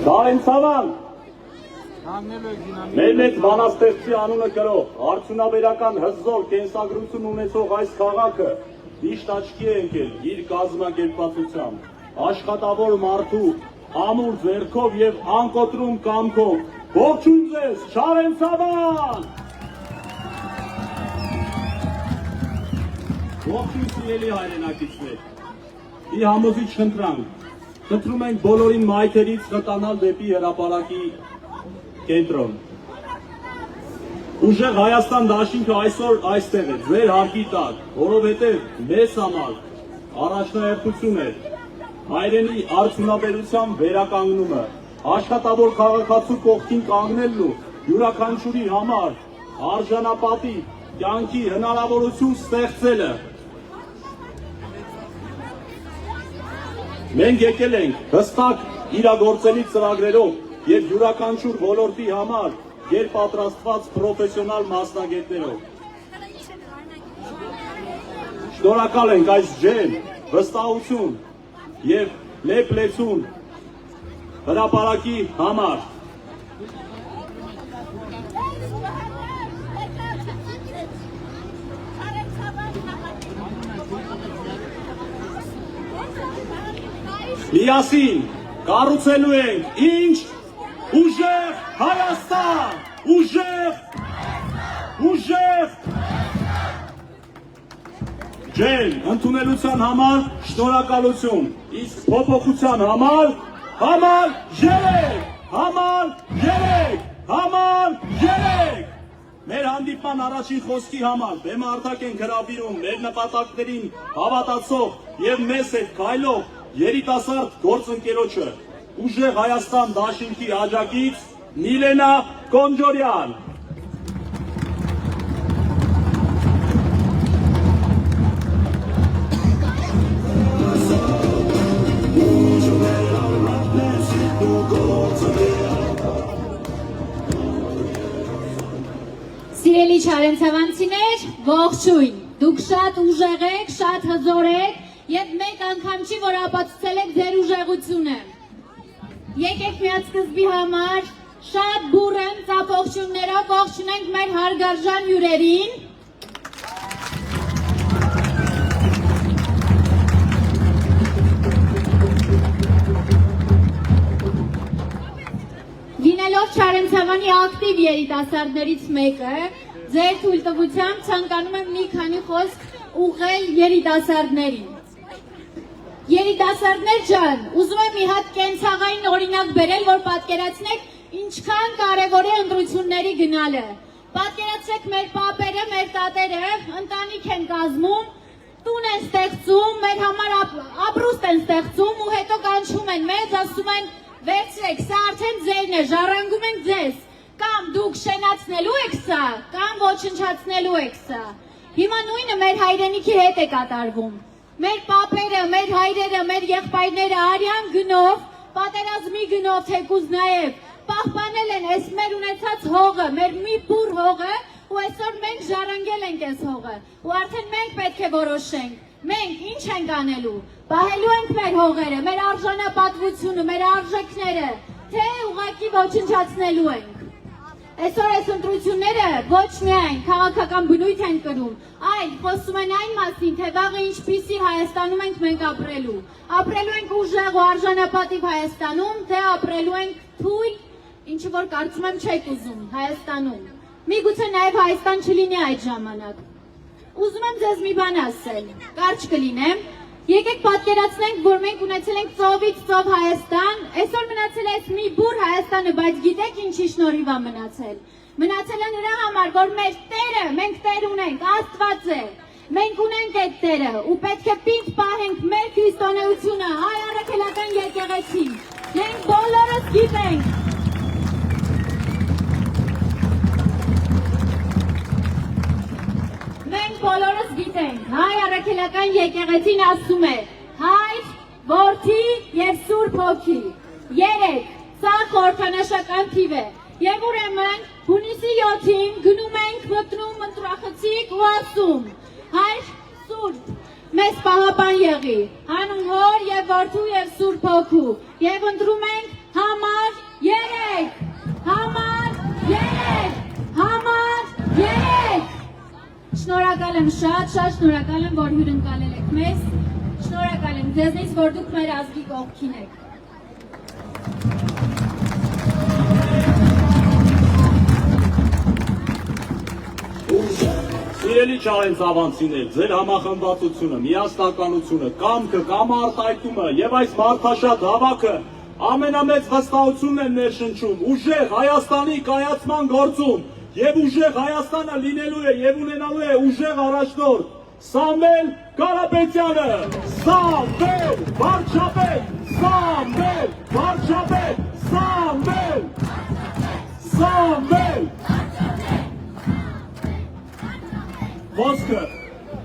Դարենցավան, մեր մեծ բանաստեղծի անունը կրող, արդյունաբերական հզոր կենսագրություն ունեցող այս քաղաքը միշտ աչքի է ընկել իր կազմակերպվածությամբ, աշխատավոր մարդու ամուր ձեռքով եւ անկոտրում կամքով։ Ողջույն ձեզ, Չարենցավան! Ողջույն սիրելի հայրենակիցներ, ի համոզիչ խնդրանք, խնդրում ենք բոլորին մայթերից խտանալ դեպի հրապարակի կենտրոն։ Ուժեղ Հայաստան դաշինքը այսօր այստեղ է, ձեր հարկի տակ, որովհետև մեզ համար առաջնահերթություն է հայրենի արդյունաբերության վերականգնումը, աշխատավոր քաղաքացու կողքին կանգնելն ու յուրաքանչյուրի համար արժանապատիվ կյանքի հնարավորություն ստեղծելը։ Մենք եկել ենք հստակ իրագործելի ծրագրերով եւ յուրաքանչյուր ոլորտի համար գերպատրաստված պրոֆեսիոնալ մասնագետներով։ Շնորհակալ ենք այս ջերմ, վստահություն եւ լեփ-լեցուն հրապարակի համար։ Միասին կառուցելու ենք ինչ ուժեղ Հայաստան, ուժեղ ջերմ ընդունելության համար շնորհակալություն, իսկ փոփոխության համար երեք Մեր հանդիպման առաջին խոսքի համար բեմարտակ ենք հրավիրում մեր նպատակներին հավատացող եւ մեզ հետ քայլող երիտասարդ գործընկերոջը, ուժեղ Հայաստան դաշինքի աջակից Միլենա Կոնջորյան։ Սիրելի Չարենցավանցիներ, ողջույն, դուք շատ ուժեղ եք, շատ հզոր եք և մեկ անգամ չի, որ ապացուցել եք ձեր ուժեղությունը։ Եկեք միացկզբի համար շատ բուռն ծափողջույններով ողջունենք մեր հարգարժան հյուրերին։ Լինելով Չարենցավանի ակտիվ երիտասարդներից մեկը, ձեր թույլտվությամբ ցանկանում եմ մի քանի խոսք ուղղել երիտասարդներին։ Երիտասարդներ ջան, ուզում եմ մի հատ կենցաղային օրինակ բերել, որ պատկերացնեք ինչքան կարևոր է ընտրությունների գնալը։ Պատկերացրեք մեր պապերը, մեր տատերը ընտանիք են կազմում, տուն են ստեղծում, մեր համար ապրուստ են ստեղծում ու հետո կանչում են մեզ, ասում են վերցրեք, սա արդեն ձերն է, ժառանգում ենք ձեզ, կամ դուք շենացնելու եք սա, կամ ոչնչացնելու եք սա։ Հիմա նույնը մեր հայրենիքի հետ է կատարվում։ Մեր պապերը, մեր հայրերը, մեր եղբայրները արյան գնով պատերազմի գնով թեկուզ նաև պահպանել են այս մեր ունեցած հողը, մեր մի բուր հողը, ու այսօր մենք ժառանգել ենք այս հողը, ու արդեն մենք պետք է որոշենք, մենք ինչ ենք անելու, պահելու ենք մեր հողերը, մեր արժանապատվությունը, մեր արժեքները, թե ուղղակի ոչնչացնելու ենք։ Այսօր այս ընտրությունները ոչ միայն քաղաքական բնույթ են կրում, այլ խոսում են այն մասին, թե վաղը ինչպիսի Հայաստանում ենք մենք ապրելու ենք ուժեղ ու արժանապատիվ Հայաստանում, թե ապրելու ենք թույլ, ինչը որ կարծում եմ չեք ուզում Հայաստանում։ Միգուցե նաև Հայաստան չլինի այդ ժամանակ։ Ուզում եմ ձեզ մի բան ասել, կարճ կլինեմ։ Եկեք պատկերացնենք, որ մենք ունեցել ենք ծովից ծով Հայաստան, այսօր մնացել է մի բուր Հայաստանը, բայց գիտեք ինչի շնորհիվ է մնացել։ Մնացել է նրա համար, որ մեր Տերը, մենք Տեր ունենք, Աստված է։ Մենք ունենք այդ Տերը ու պետք է պինդ պահենք մեր քրիստոնեությունը, հայ առաքելական եկեղեցին։ Մենք բոլորս գիտենք։ Մենք բոլորս գիտենք, հայ առաքելական եկեղեցին ասում է Հայր, Որդի և Սուրբ Հոգի։ 3, սա խորհրդանշական թիվ է։ Եվ ուրեմն հունիսի 7-ին գնում ենք մտնում ընտրախցիկ ու ասում Հայր, Սուրբ, մեզ պահապան եղի, հանուն Հոր և Որդու և Սուրբ Հոգու, և ընտրում ենք համար 3, համար 3, համար 3։ Շնորհակալ եմ շատ շնորհակալ եմ, որ հյուրընկալել եք մեզ, շնորհակալ եմ ձեզնից, որ դուք մեր ազգի կողքին եք։ Սիրելի Չարենցավանցիներ, ձեր համախմբվածությունը, միասնականությունը, կամքը, կամարտայտումը եւ այս մարդաշատ հավաքը ամենամեծ վստահությունն են ներշնչում ուժեղ Հայաստանի կայացման գործում եւ ուժեղ Հայաստանը լինելու է եւ ունենալու է ուժեղ առաջնորդ Սամվել Կարապետյանը, Սամվել Վարչապետ, Սամվել Վարչապետ, Սամվել Ոսկը,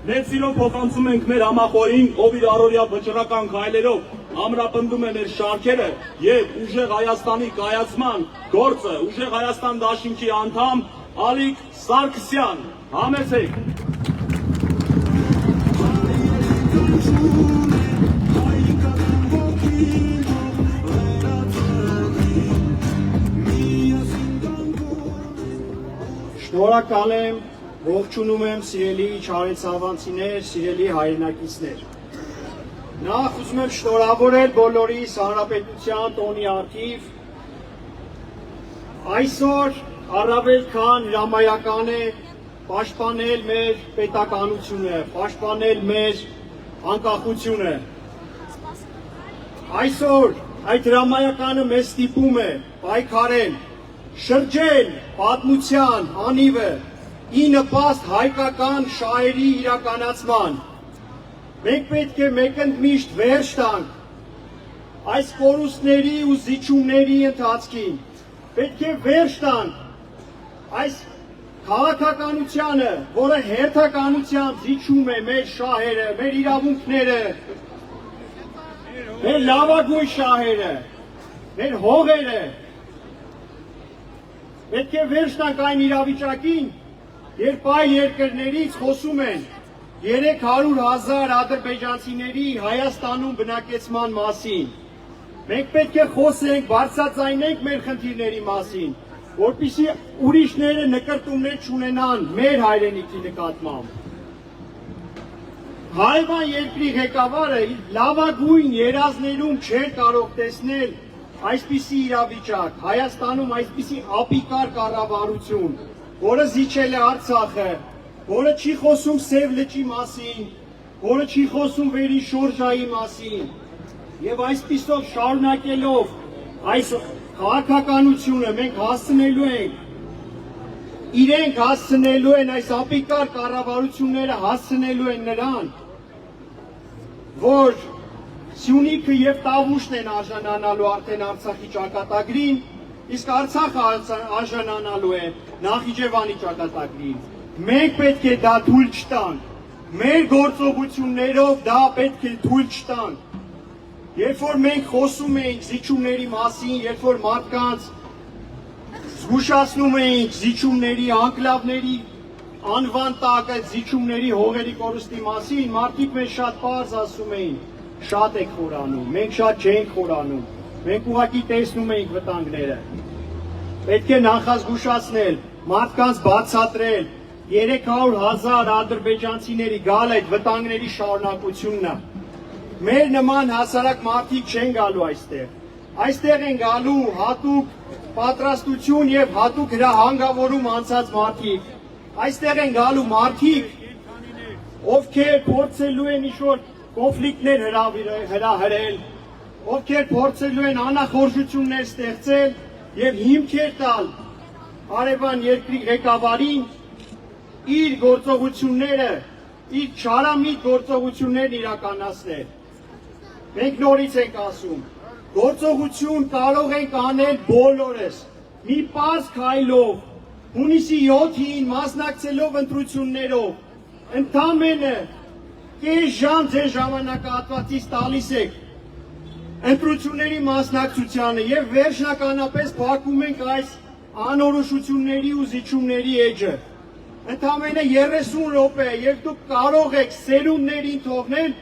մեծ սիրով փոխանցում ենք մեր համախոհին, ով իր առօրյա վճռական քայլերով ամրապնդում է մեր շարքերը եւ ուժեղ Հայաստանի կայացման գործը, ուժեղ Հայաստան դաշինքի անդամ Ալիկ Սարգսյան, համեցեք։ Շնորհակալ եմ, ողջունում եմ սիրելի չարենցավանցիներ, սիրելի հայրենակիցներ։ Նախ ուզում եմ շնորհավորել բոլորիս Հանրապետության տոնի առթիվ։ Այսօր առավել քան հրամայական է պաշտպանել մեր պետականությունը, պաշտպանել մեր անկախությունը։ Այսօր այդ հրամայականը մեզ ստիպում է պայքարել, շրջել պատմության անիվը ի նպաստ հայկական շահերի իրականացման։ Մենք պետք է մեկընդմիշտ վերջ տանք այս կորուստների ու զիջումների ընթացքին։ Պետք է վերջ տանք այս քաղաքականությանը, որը հերթականությամբ զիջում է մեր շահերը, մեր իրավունքները, մեր լավագույն շահերը, մեր հողերը։ Պետք է վերջ տանք այն իրավիճակին, երբ այլ երկրներից խոսում են 300,000 ադրբեջանցիների Հայաստանում բնակեցման մասին։ Մենք պետք է խոսենք, բարձրաձայնենք մեր խնդիրների մասին, որպեսզի ուրիշները նկրտումներ չունենան մեր հայրենիքի նկատմամբ։ Հայվան երկրի ղեկավարը լավագույն երազներում չէր կարող տեսնել այսպիսի իրավիճակ, Հայաստանում այսպիսի ապիկար կառավարություն, որը զիջել է Արցախը, որը չի խոսում Սև լճի մասին, որը չի խոսում Վերիշորժայի մասին, եւ այսպիսով շարունակելով այս քաղաքականությունը մենք հասցնելու ենք, իրենք հասցնելու են այս ապիկար կառավարությունները հասցնելու են նրան, որ Սյունիքը եւ Տավուշն են արժանանալու արդեն Արցախի ճակատագրին, իսկ Արցախը արժանանալու է Նախիջևանի ճակատագրին։ Մենք պետք է դա թույլ չտանք, մեր գործողություններով դա պետք է թույլ չտանք։ երբ որ մենք խոսում էինք զիջումների մասին, երբ որ մարդկանց զգուշացնում էինք զիջումների, անկլավների անվան տակ այդ զիջումների հողերի կորուստի մասին, մարդիկ մեզ շատ պարզ ասում էին, շատ եք խորանում, մենք շատ չենք խորանում, մենք ուղղակի տեսնում էինք վտանգները։ Պետք է նախազգուշացնել, մարդկանց բացատրել, 300,000 ադրբեջանցիների գալ այդ վտանգների շարունակությունն է։ Մեր նման հասարակ մարդիկ չեն գալու այստեղ։ Այստեղ են գալու հատուկ պատրաստություն եւ հատուկ հրահանգավորում անցած մարդիկ։ Այստեղ են գալու մարդիկ, ովքեր փորձելու են ինչ-որ կոնֆլիկտներ հրահրել, ովքեր փորձելու են անախորժություններ ստեղծել եւ հիմքեր տալ հարևան երկրի ղեկավարին իր գործողությունները, իր չարամիտ գործողություններն իրականացնել։ Մենք նորից ենք ասում, գործողություն կարող ենք անել բոլորս, մի պարզ քայլով, հունիսի 7-ին մասնակցելով ընտրություններով, ընդամենը կես ժամ ձեր ժամանակահատվածից տալիս եք ընտրությունների մասնակցությանը եւ վերջնականապես փակում ենք այս անորոշությունների ու զիջումների էջը։ Ընդամենը 30 րոպե եւ դուք կարող եք սերունդներին թողնել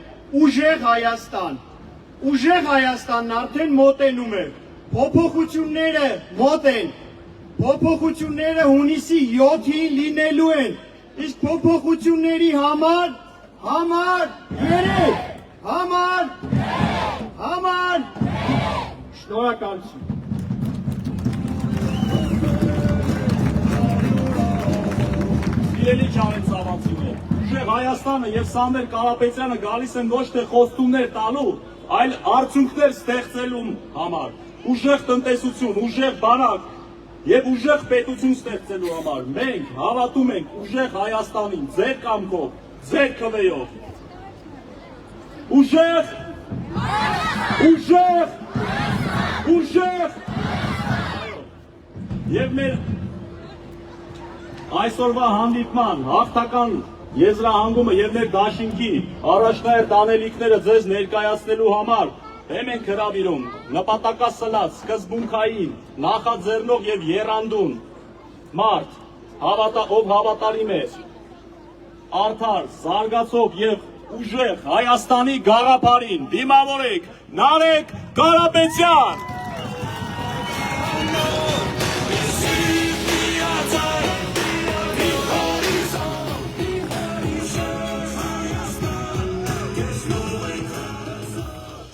ուժեղ Հայաստան։ Ուժեղ Հայաստանն արդեն մոտենում է։ Փոփոխությունները մոտ են։ Փոփոխությունները հունիսի 7-ին լինելու են։ Իսկ փոփոխությունների համար 3 Շնորհակալություն։ Սիրելի Չարենցավանցիներ, ուժեղ Հայաստանը եւ Սամվել Կարապետյանը գալիս են ոչ թե խոստումներ տալու, այլ արդյունքներ ստեղծելու համար, ուժեղ տնտեսություն, ուժեղ բանակ եւ ուժեղ պետություն ստեղծելու համար։ Մենք հավատում ենք ուժեղ Հայաստանին, ձեր կամքով, ձեր քվեով։ Ուժեղ, եւ մեր այսօրվա հանդիպման հաղթական եզրահանգումը եւ մեր դաշինքի առաջնահերթ անելիքները ձեզ ներկայացնելու համար եմ ենք հրավիրում նպատակասլաց, սկզբունքային, նախաձեռնող եւ եռանդուն մարդ, ով հավատարիմ է արդար, զարգացող եւ ուժեղ Հայաստանի գաղափարին, դիմավորեք Նարեկ Կարապետյան։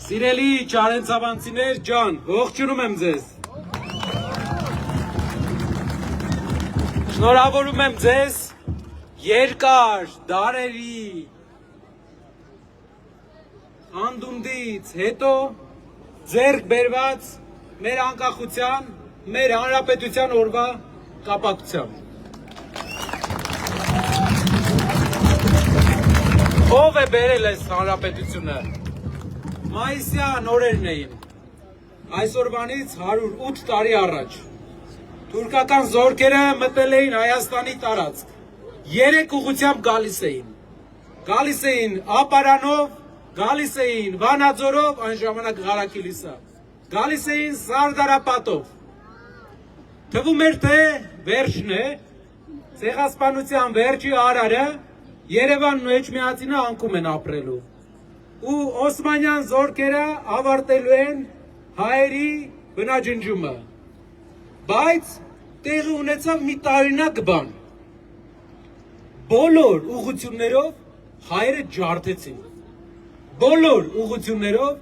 Սիրելի Չարենցավանցիներ ջան, ողջունում եմ ձեզ։ Շնորհավորում եմ ձեզ երկար դարերի անդունդից հետո ձեռք բերված մեր անկախության, մեր հանրապետության օրվա կապակցությամբ։ Ով է բերել այս հանրապետությունը։ Մայիսյան օրերն էին, այսօրվանից 108 տարի առաջ, թուրքական զորքերը մտել էին Հայաստանի տարածք, 3 ուղղությամբ գալիս էին Ապարանով, գալիս էին Վանաձորով, այն ժամանակ Ղարաքիլիսա, գալիս էին Սարդարապատով, թվում էր թե վերջն է, ցեղասպանության վերջի արարը, Երևանն ու Էջմիածինը անկում են ապրելու։ Ու Օսմանյան զորքերը ավարտելու են հայերի բնաջնջումը, բայց տեղի ունեցավ մի տարօրինակ բան, բոլոր ուղղություններով հայերը ջարդեցին, բոլոր ուղղություններով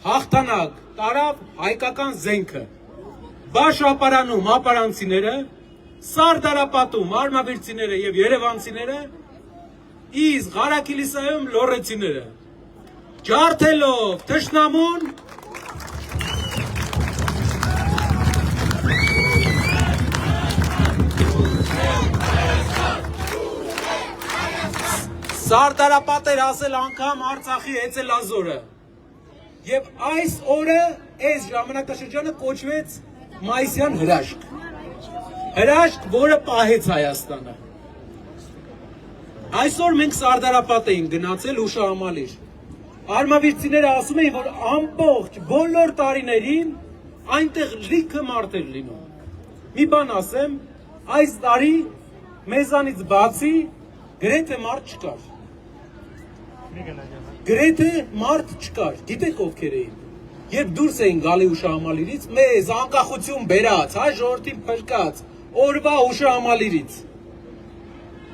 հաղթանակ տարավ հայկական զենքը, Բաշ-Ապարանում ապարանցիները, Սարդարապատում արմավիրցիները եւ երևանցիները, իսկ Ղարաքիլիսայում լոռեցիները, ջարդելով թշնամուն Սարդարապատ էր ասել անգամ Արցախի հեծելազորը եւ այս օրը այս ժամանակաշրջանը կոչվեց Մայիսյան հրաշք, որը պահեց Հայաստանը։ Այսօր մենք Սարդարապատ էինք գնացել հուշահամալիր արմավիրցիները ասում էին, որ ամբողջ բոլոր տարիներին այնտեղ լիքը մարդ էր լինում։ Մի բան ասեմ, այս տարի մեզանից բացի գրեթե մարդ չկար։ Գրեթե մարդ չկար, գիտեք ովքեր էին։ Երբ դուրս էին գալի ուշահամալիրից, մեզ անկախություն բերած, հայ ժողովրդին փրկած, օրվա ուշահամալիրից։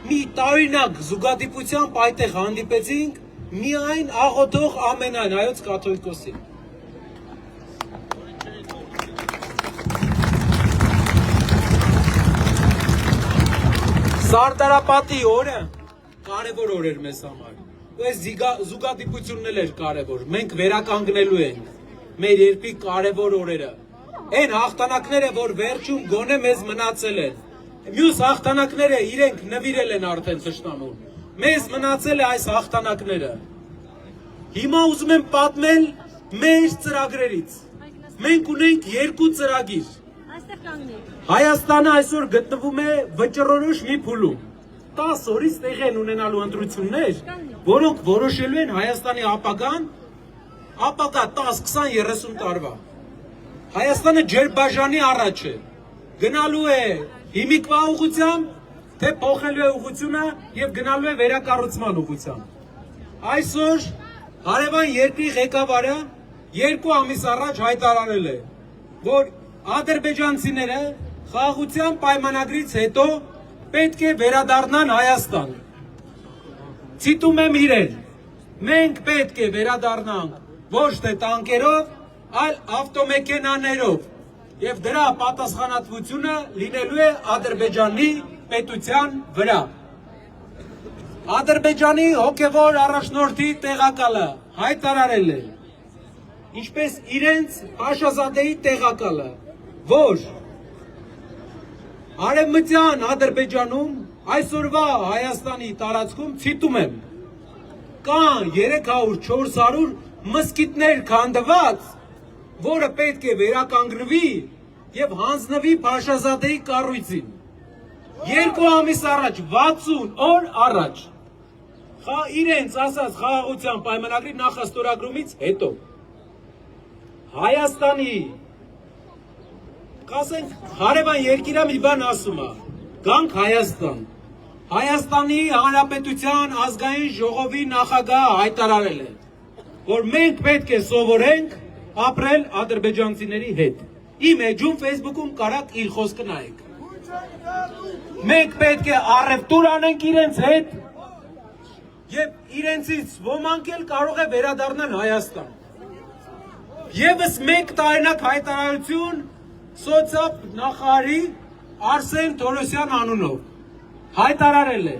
Մի տարօրինակ զուգադիպությամբ այդտեղ հանդիպեցինք միայն աղոթող ամենայն հայոց կաթոլիկոսին։ Սարդարապատի օրը կարևոր օր էր մեզ համար։ Այս զուգադիպությունն էլ էր կարևոր։ Մենք վերականգնելու ենք մեր երկրի կարևոր օրերը։ Այն հաղթանակները, որ վերջում գոնե մեզ մնացել են։ Մյուս հաղթանակները իրենք նվիրել են արդեն թշնամուն։ Մեզ մնացել է այս հաղթանակները։ Հիմա ուզում եմ պատմել մեր ծրագրերից։ Մենք ունենք երկու ծրագիր։ Հայաստանը այսօր գտնվում է վճռորոշ մի փուլում։ 10 օրից տեղի են ունենալու ընտրություններ, որոնք որոշելու են Հայաստանի ապագան, ապագա 10, 20, 30 տարվա։ Հայաստանը ջրբաժանի առաջ է։ Գնալու է հիմիկվա ուղղությամբ, թե փոխելու է ուղղությունը եւ գնալու է վերակառուցման ուղղությամբ։ Այսօր հարևան երկրի ղեկավարը 2 ամիս առաջ հայտարարել է, որ ադրբեջանցիները խաղաղության պայմանագրից հետո պետք է վերադառնան Հայաստան։ Ցիտում եմ իրեն, մենք պետք է վերադառնանք ոչ թե տանկերով, այլ ավտոմեքենաներով, եւ դրա պատասխանատվությունը լինելու է Ադրբեջանի պետության վրա։ Ադրբեջանի հոգևոր առաջնորդի տեղակալը հայտարարել է, ինչպես իրենց Փաշազադեի տեղակալը, որ Արևմտյան Ադրբեջանում այսօրվա Հայաստանի տարածքում, ցիտում եմ, կան 300-400 մզկիթներ քանդված, որը պետք է վերականգնվի եւ հանձնվի Փաշազադեի կառույցին։ 2 ամիս առաջ, 60 օր առաջ, իրենց ասած խաղաղության պայմանագրի նախաստորագրումից հետո, Հայաստանի, կասենք, հարևան երկիրը մի բան ասում է, գանք Հայաստան, Հայաստանի Հանրապետության ազգային ժողովի նախագահը հայտարարել է, որ մենք պետք է սովորենք ապրել ադրբեջանցիների հետ։ Իմ էջում Facebook-ում կարաք իր խոսքը նայեք։ Մենք պետք է առևտուր անենք իրենց հետ եւ իրենցից ոմանք էլ կարող է վերադառնալ Հայաստան։ Եվս մեկ տարինակ հայտարարություն սոցիալ նախարարի Արսեն Թորոսյան անունով հայտարարել է,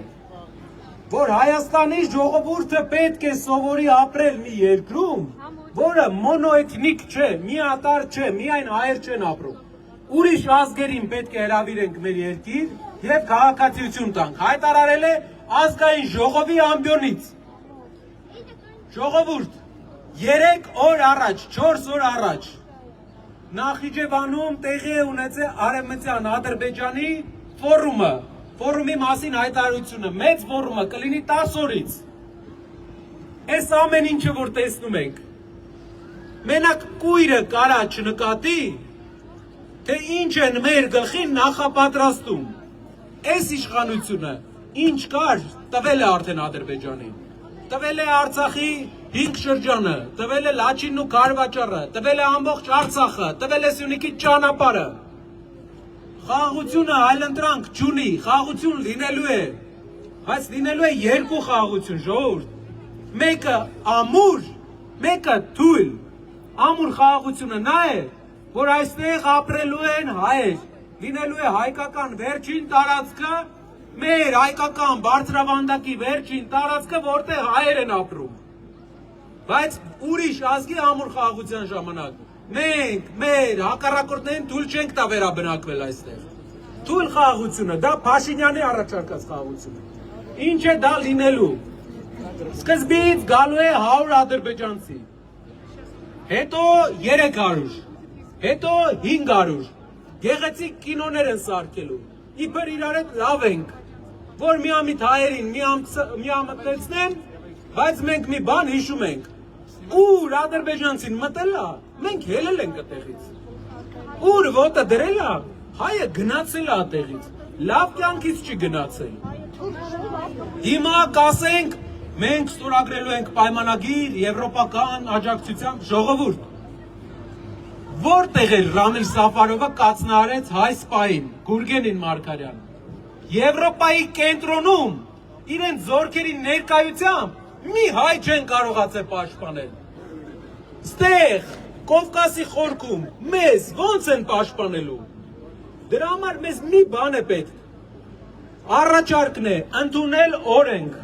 որ Հայաստանի ժողովուրդը պետք է սովորի ապրել մի երկրում, որը մոնոէթնիկ չէ, միատարր չէ, միայն հայեր չեն ապրում։ Ուրիշ ազգերին պետք է հրավիրենք մեր երկիր եւ քաղաքացիություն տանք։ Հայտարարել է ազգային ժողովի ամբիոնից։ Ժողովուրդ, 3 օր առաջ, 4 օր առաջ Նախիջևանում տեղի է ունեցել Արևմտյան Ադրբեջանի ֆորումը, ֆորումի մասին հայտարարությունը, մեծ ֆորումը կլինի 10 օրից։ Այս ամեն ինչը որ տեսնում ենք, մենակ կույրը կարա չնկատի, թե ինչ են մեր գլխին նախապատրաստում։ Այս իշխանությունը ինչ կար, տվել է արդեն Ադրբեջանին, տվել է Արցախի 5 շրջանը, տվել է Լաչինն ու Քարվաճառը, տվել է ամբողջ Արցախը, տվել է Սյունիքի ճանապարհը։ Խաղաղությունը այլընտրանք չունի, խաղաղություն լինելու է, բայց լինելու է երկու խաղաղություն, ժողովուրդ։ Մեկը ամուր, մեկը թույլ։ Ամուր խաղաղությունը նա է, որ այստեղ ապրելու են հայեր, լինելու է հայկական վերջին տարածքը, մեր հայկական բարձրավանդակի վերջին տարածքը, որտեղ հայեր են ապրում։ Բայց ուրիշ ազգի ամուր խաղաղության ժամանակ մենք, մեր հակառակորդներին թույլ չենք տա վերաբնակվել այստեղ։ Թույլ խաղաղությունը, դա Փաշինյանի առաջարկած խաղաղությունը։ Ինչ է դա լինելու։ Սկզբից գալու է 100 ադրբեջանցի, հետո 300, հետո 500, գեղեցիկ կինոներ են սարքելու, իբր իրար հետ լավ ենք, որ միամիտ հայերին միամտնեցնեն, բայց մենք մի բան հիշում ենք, Ուր ադրբեջանցին մտել է, մենք ելել ենք այդտեղից։ Ուր ոտը դրել է, հայը գնացել է այդտեղից։ Լավ կյանքից չի գնացել։ Հիմա կասենք, մենք ստորագրելու ենք պայմանագիր եվրոպական աջակցությամբ ժողովուրդ։ Որտեղ էր Ռամիլ Սաֆարովը կացնարեց հայ սպային, Գուրգենին Մարգարյանը։ Եվրոպայի կենտրոնում իրենց զորքերի ներկայությամբ մի հայ չեն կարողացել պաշտպանել։ Ստեղ Կովկասի խորքում մեզ ո՞նց են պաշտպանելու։ Դրա համար մեզ մի բան է պետք։ Առաջարկն է ընդունել օրենք։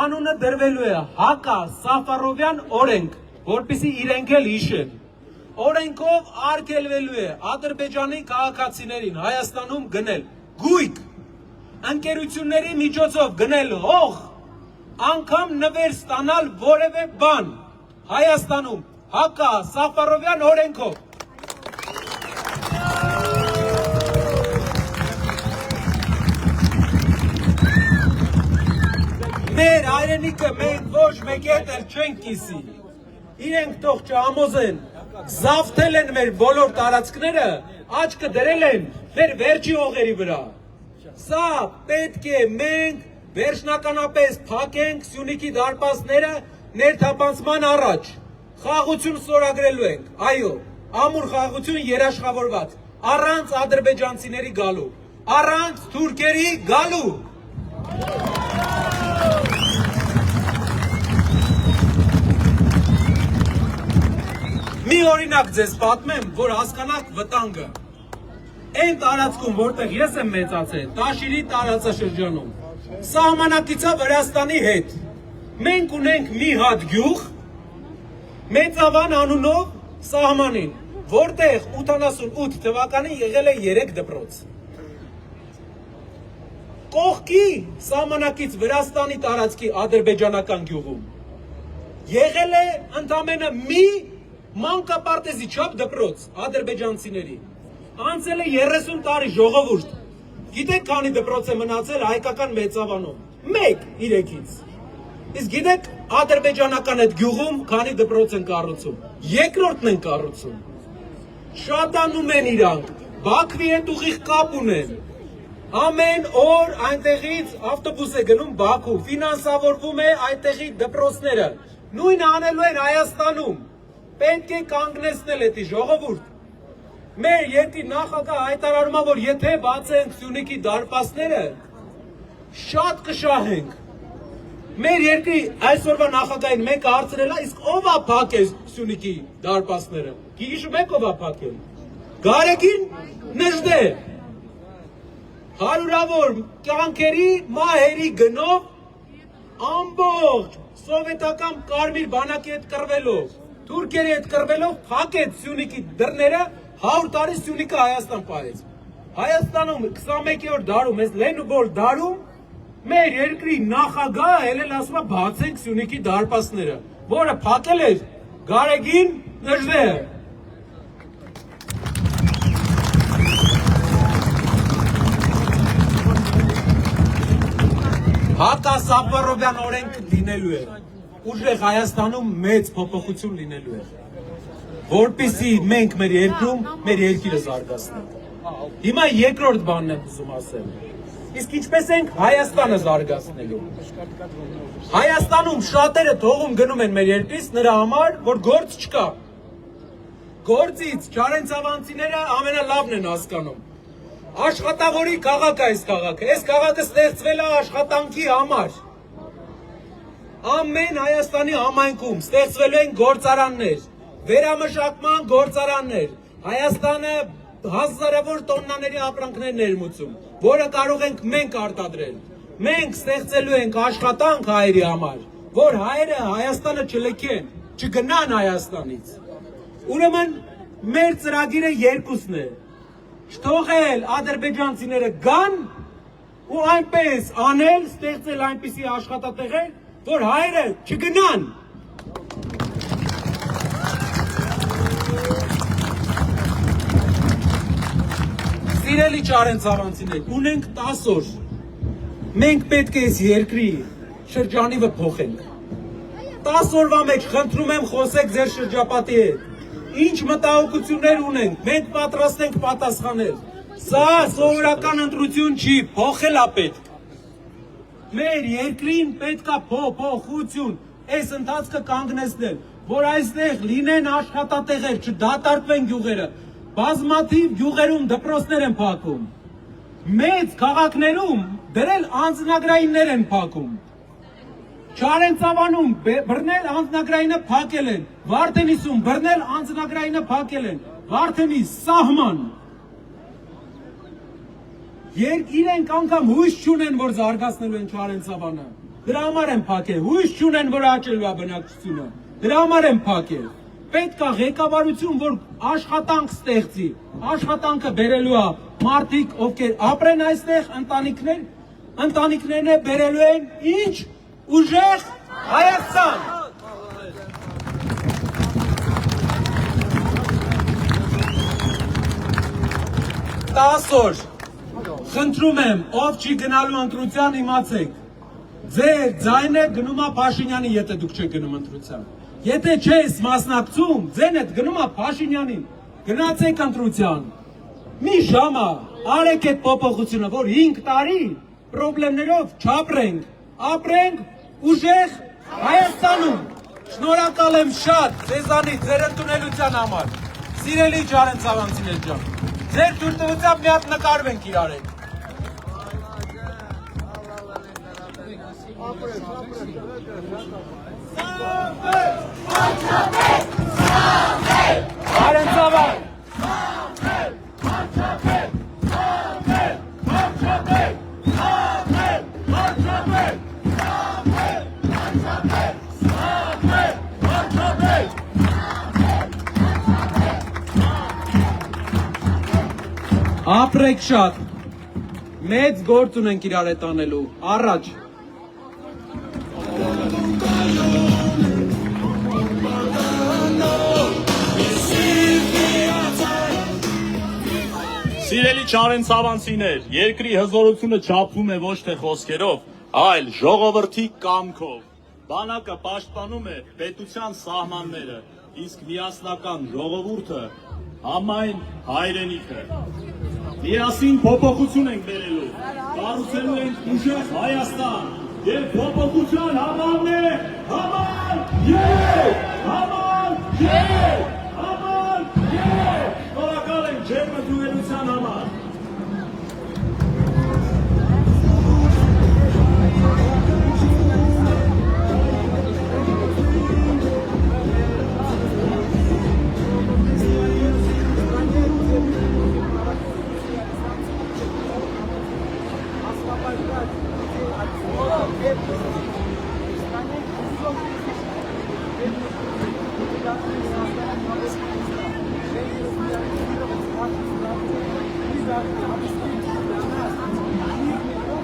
Անունը դրվելու է Հակա Սաֆարովյան օրենք, որպեսզի իրենք էլ հիշեն։ Օրենքով արգելվելու է Ադրբեջանի քաղաքացիներին Հայաստանում գնել գույք, ընկերությունների միջոցով գնել հող, անգամ նվեր ստանալ որևէ բան Հայաստանում Հակա Սաֆարովյան օրենքով։ Մեր հայրենիքը մենք ոչ մեկ հետ էլ չենք կիսի։ Իրենք թող չհամոզեն, զավթել են մեր բոլոր տարածքները, աչքը դրել են մեր վերջի հողերի վրա։ Սա պետք է մենք վերջնականապես փակենք Սյունիքի դարպասները ներթափանցման առաջ։ Խաղաղություն ստորագրելու ենք, այո, ամուր խաղաղություն երաշխավորված, առանց ադրբեջանցիների գալու, առանց թուրքերի գալու։ Մի օրինակ ձեզ պատմեմ, որ հասկանաք վտանգը։ Այն տարածքում, որտեղ ես եմ մեծացել, Տաշիրի տարածաշրջանում, սահմանակիցա Վրաստանի հետ։ Մենք ունենք մի հատ գյուղ, Մեծավան անունով սահմանին, որտեղ 88 թվականին եղել է 3 դպրոց։ Կողքի սահմանակից Վրաստանի տարածքի ադրբեջանական գյուղում եղել է ընդամենը մի մանկապարտեզի չափ դպրոց ադրբեջանցիների։ Անցել է 30 տարի ժողովուրդ։ Գիտեք քանի դպրոց է մնացել հայկական Մեծավանում։ 1-3-ից։ Իսկ գիտեք ադրբեջանական այդ գյուղում քանի դպրոց են կառուցում։ Երկրորդն են կառուցում։ Շատանում են իրանք, Բաքվի հետ ուղիղ կապ ունեն։ Ամեն օր այնտեղից ավտոբուս է գնում Բաքու, ֆինանսավորվում է այնտեղի դպրոցները։ Նույնը անելու են Հայաստանում։ Պետք է կանգնեցնել էդի ժողովուրդ։ Մեր երկրի նախագահ հայտարարում է, որ եթե բացենք Սյունիքի դարպասները, շատ կշահենք։ Մեր երկրի այսօրվա նախագահին մեկը հարցրել է, իսկ ով է փակել Սյունիքի դարպասները։ Հիշում եք ով է փակել։ Գարեգին Նժդե։ Հարյուրավոր կյանքերի մահերի գնով ամբողջ սովետական կարմիր բանակի հետ կռվելով, թուրքերի հետ կռվելով փակեց Սյունիքի դռները, 100 տարի Սյունիքը Հայաստան պահեց։ Հայաստանում 21-րդ դարում, այս Լենուբոր դարում մեր երկրի նախագահը էլ ասում է բացենք Սյունիքի դարպասները, որը փակել էր Գարեգին Նժդեը։ Հակա Սաֆարովյան օրենք լինելու է, ուժեղ Հայաստանում մեծ փոփոխություն լինելու է, որպեսզի մենք մեր երկրում մեր երկիրը զարգացնենք։ Հիմա երկրորդ բանն եմ ուզում ասել։ Իսկ ինչպես ենք Հայաստանը զարգացնելու։ Հայաստանում շատերը թողում գնում են մեր երկրից նրա համար, որ գործ չկա։ Գործից Չարենցավանցիները ամենալավն են հասկանում։ Աշխատավորի քաղաք է այս քաղաքը։ Այս քաղաքը ստեղծվել է աշխատանքի համար։ Ամեն Հայաստանի համայնքում ստեղծվելու են գործարաններ, վերամշակման գործարաններ։ Հայաստանը հազարավոր տոննաների ապրանքներ ներմուծում, որը կարող ենք մենք արտադրել։ Մենք ստեղծելու ենք աշխատանք հայերի համար, որ հայերը Հայաստանը չլքեն, չգնան Հայաստանից։ Ուրեմն մեր ծրագիրը երկուսն է. չթողել ադրբեջանցիները գան ու այնպես անել, ստեղծել այնպիսի աշխատատեղեր, որ հայերը չգնան։ Սիրելի Չարենցավանցիներ, ունենք 10 օր։ Մենք պետք է այս երկրի շրջանիվը փոխենք։ 10 օրվա մեջ խնդրում եմ խոսեք ձեր շրջապատի հետ։ Ինչ մտահոգություններ ունենք, մենք պատրաստ ենք պատասխանել։ Սա սովորական ընտրություն չի, փոխել է պետք։ Մեր երկրին պետք է փոփոխություն, այս ընթացքը կանգնեցնել, որ այստեղ լինեն աշխատատեղեր, չդատարկվեն գյուղերը։ Բազմաթիվ գյուղերում դպրոցներ են փակում։ Մեծ քաղաքներում դրել անձնագրայիններ են փակում։ Չարենցավանում բռնել անձնագրայինը փակել են, Վարդենիսում բռնել անձնագրայինը փակել են, Վարդենիս սահման։ Իրենք անգամ հույս չունեն, որ զարգացնելու են Չարենցավանը, դրա համար են փակել, հույս չունեն, որ աճելու է բնակչությունը, դրա համար են փակել։ Պետք է ղեկավարություն, որ աշխատանք ստեղծի, աշխատանքը բերելու է մարդիկ, ովքեր ապրեն այստեղ, ընտանիքներն բերելու են ինչ ուժեղ Հայաստան։ 10 օր խնդրում եմ, ով չի գնալու ընտրության, իմացեք, ձեր ձայնը գնում է Փաշինյանի, եթե դուք չեք գնում ընտրության։ Եթե չես մասնակցում, ձեն հետ գնում է Փաշինյանին, գնացեք ընտրության։ Մի ժամա, արեք այդ փոփոխությունը, որ 5 տարի պրոբլեմներով չապրենք, ապրենք ուժեղ Հայաստանում։ Շնորհակալ եմ շատ ձեզանից, ձեր ընդունելության համար։ Սիրելի Չարենցավանցիներ ջան, ձեր թույլտվությամբ մի հատ նկարվենք իրար հետ։ Չարենցավան ապրեք շատ, մեծ գործ ունենք իրար հետ անելու, առաջ։ Սիրելի Չարենցավանցիներ, երկրի հզորությունը չափվում է ոչ թե խոսքերով, այլ ժողովրդի կամքով։ Բանակը պաշտպանում է պետության սահմանները, իսկ միասնական ժողովուրդը համայն հայրենիքը։ Միասին փոփոխություն ենք բերելու, կառուցելու ենք ուժեղ Հայաստան, եւ փոփոխության համարն է համար եւ համար եւ համար եւ շնորհակալ ենք ջերմ ընդունելության համար։ Thank you.